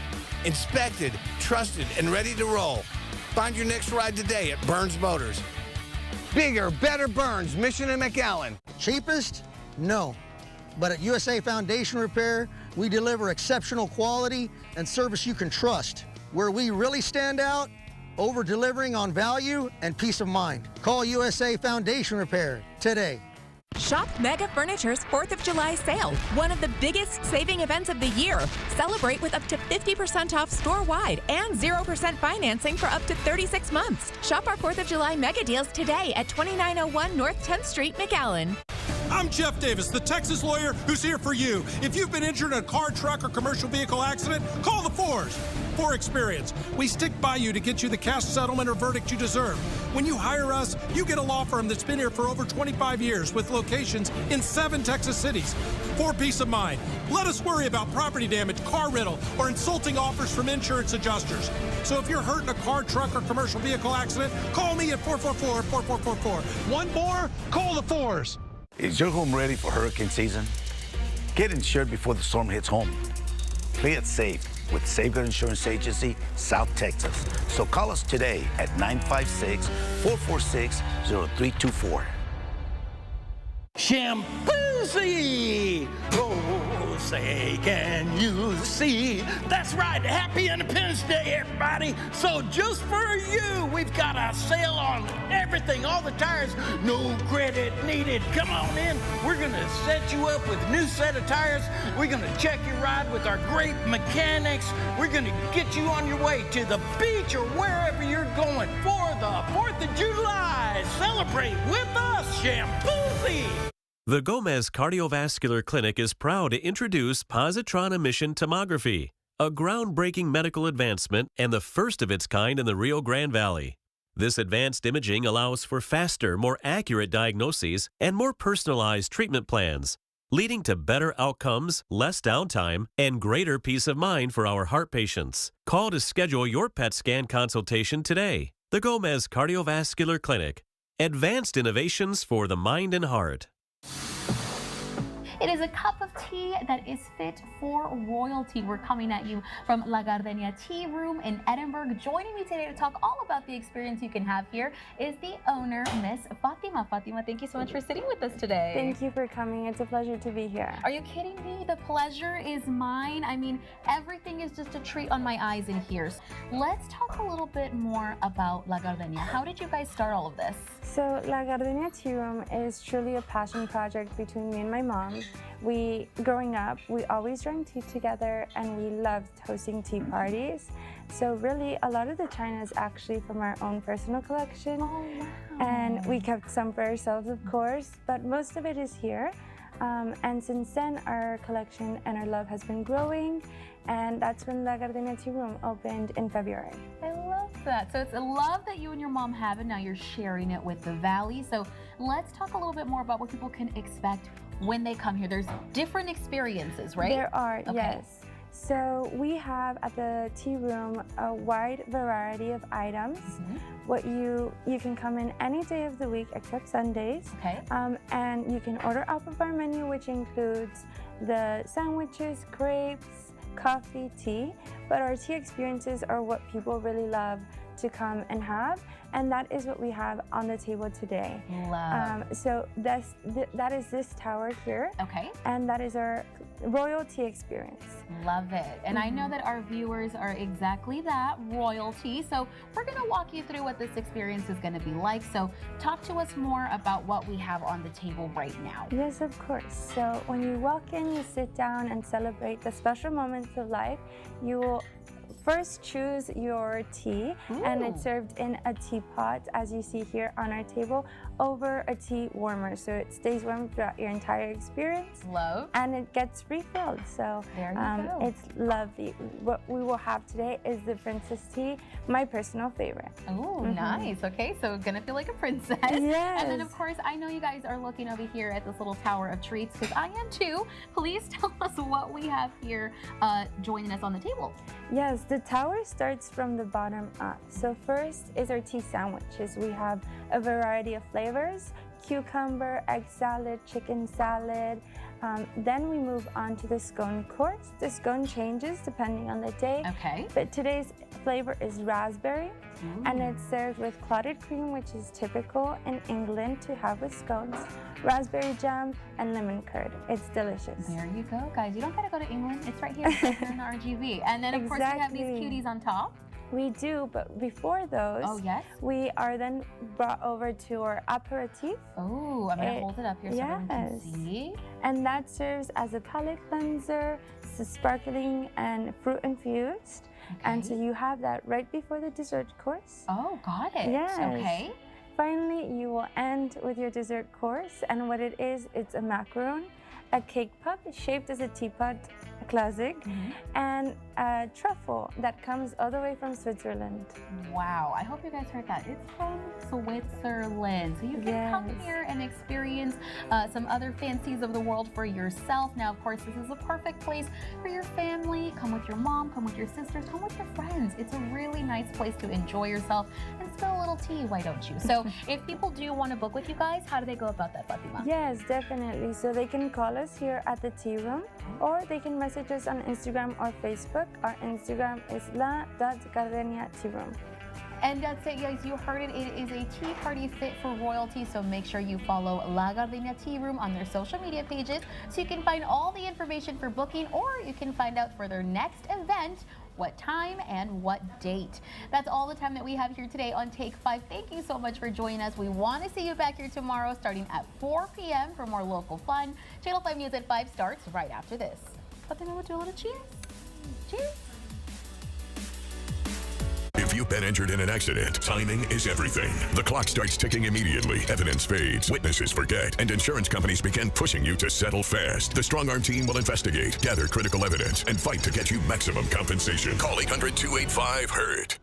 Inspected, trusted, and ready to roll. Find your next ride today at Burns Motors. Bigger, better Burns, Mission and McAllen. Cheapest? No. But at USA Foundation Repair, we deliver exceptional quality and service you can trust. Where we really stand out, over-delivering on value and peace of mind. Call USA Foundation Repair today. Shop Mega Furniture's 4th of July sale, one of the biggest saving events of the year. Celebrate with up to 50% off store-wide and 0% financing for up to 36 months. Shop our 4th of July mega deals today at 2901 North 10th Street, McAllen. I'm Jeff Davis, the Texas lawyer who's here for you. If you've been injured in a car, truck, or commercial vehicle accident, call the Fours. For Experience. We stick by you to get you the cash settlement or verdict you deserve. When you hire us, you get a law firm that's been here for over 25 years with locations in 7 Texas cities. For peace of mind, let us worry about property damage, car rental, or insulting offers from insurance adjusters. So if you're hurt in a car, truck, or commercial vehicle accident, call me at 444-4444. One more, call the Fours. Is your home ready for hurricane season? Get insured before the storm hits home. Play it safe with Safeguard Insurance Agency, South Texas. So call us today at 956-446-0324. Shampoozy! Oh, say, can you see? That's right, happy Independence Day, everybody! So just for you, we've got a sale on everything, all the tires, no credit needed. Come on in, we're gonna set you up with a new set of tires. We're gonna check your ride with our great mechanics. We're gonna get you on your way to the beach or wherever you're going for the 4th of July. Celebrate with us, Shampoozy! The Gomez Cardiovascular Clinic is proud to introduce positron emission tomography, a groundbreaking medical advancement and the first of its kind in the Rio Grande Valley. This advanced imaging allows for faster, more accurate diagnoses and more personalized treatment plans, leading to better outcomes, less downtime, and greater peace of mind for our heart patients. Call to schedule your PET scan consultation today. The Gomez Cardiovascular Clinic. Advanced innovations for the mind and heart. It is a cup of tea that is fit for royalty. We're coming at you from La Gardenia Tea Room in Edinburgh. Joining me today to talk all about the experience you can have here is the owner, Miss Fatima. Fatima, thank you so much for sitting with us today. Thank you for coming. It's a pleasure to be here. Are you kidding me? The pleasure is mine. I mean, everything is just a treat on my eyes in here. Let's talk a little bit more about La Gardenia. How did you guys start all of this? So La Gardenia Tea Room is truly a passion project between me and my mom. Growing up, we always drank tea together and we loved hosting tea parties. So really, a lot of the china is actually from our own personal collection. Oh, wow. And we kept some for ourselves, of course, but most of it is here. And since then, our collection and our love has been growing, and that's when La Gardenia Tea Room opened in February. I love that. So it's a love that you and your mom have, and now you're sharing it with the Valley. So let's talk a little bit more about what people can expect when they come here. There's different experiences, right? There are, okay. Yes. So we have at the tea room a wide variety of items. What you can come in any day of the week except Sundays. Okay. And you can order off of our menu, which includes the sandwiches, crepes, coffee, tea. But our tea experiences are what people really love to come and have, and that is what we have on the table today. Love. So that is this tower here. Okay. And that is our royalty experience. Love it. And I know that our viewers are exactly that, royalty. So we're going to walk you through what this experience is going to be like. So talk to us more about what we have on the table right now. Yes, of course. So when you walk in, you sit down and celebrate the special moments of life. You will first choose your tea, and it's served in a teapot, as you see here on our table, over a tea warmer, so it stays warm throughout your entire experience. Love. And it gets refilled, so there you go. It's lovely. What we will have today is the princess tea, my personal favorite. Oh, nice. Okay, so gonna feel like a princess. Yes. And then of course, I know you guys are looking over here at this little tower of treats, because I am too. Please tell us what we have here joining us on the table. Yes, the tower starts from the bottom up. So first is our tea sandwiches. We have a variety of flavors: cucumber, egg salad, chicken salad. Then we move on to the scone course. The scone changes depending on the day. Okay. But today's flavor is raspberry, and it's served with clotted cream, which is typical in England to have with scones, raspberry jam, and lemon curd. It's delicious. There you go, guys. You don't gotta go to England. It's right here, it's right here in the RGV. And then of course we have these cuties on top. We do, but before those, we are then brought over to our aperitif. Oh, I'm gonna hold it up here so everyone can see. And that serves as a palate cleanser, it's sparkling and fruit infused. And so you have that right before the dessert course. Oh, got it. Yes. Okay. Finally, you will end with your dessert course, and what it is, it's a macaron, a cake pop shaped as a teapot, a classic, and a truffle that comes all the way from Switzerland. Wow, I hope you guys heard that. It's from Switzerland. So you can come here and experience some other fancies of the world for yourself. Now, of course, this is a perfect place for your family. Come with your mom, come with your sisters, come with your friends. It's a really nice place to enjoy yourself and spill a little tea, why don't you? So if people do want to book with you guys, how do they go about that, Fatima? Yes, definitely. So they can call us here at the tea room, or they can message us on Instagram or Facebook. Our Instagram is la.gardenia tea room. And that's it, guys. You heard it. It is a tea party fit for royalty. So make sure you follow La Gardenia Tea Room on their social media pages so you can find all the information for booking, or you can find out for their next event what time and what date. That's all the time that we have here today on Take 5. Thank you so much for joining us. We want to see you back here tomorrow starting at 4 p.m. for more local fun. Channel 5 News at 5 starts right after this. But then we'll do a little cheers. Cheers. If you've been injured in an accident, timing is everything. The clock starts ticking immediately. Evidence fades, witnesses forget, and insurance companies begin pushing you to settle fast. The Strong Arm team will investigate, gather critical evidence, and fight to get you maximum compensation. Call 800-285-HURT.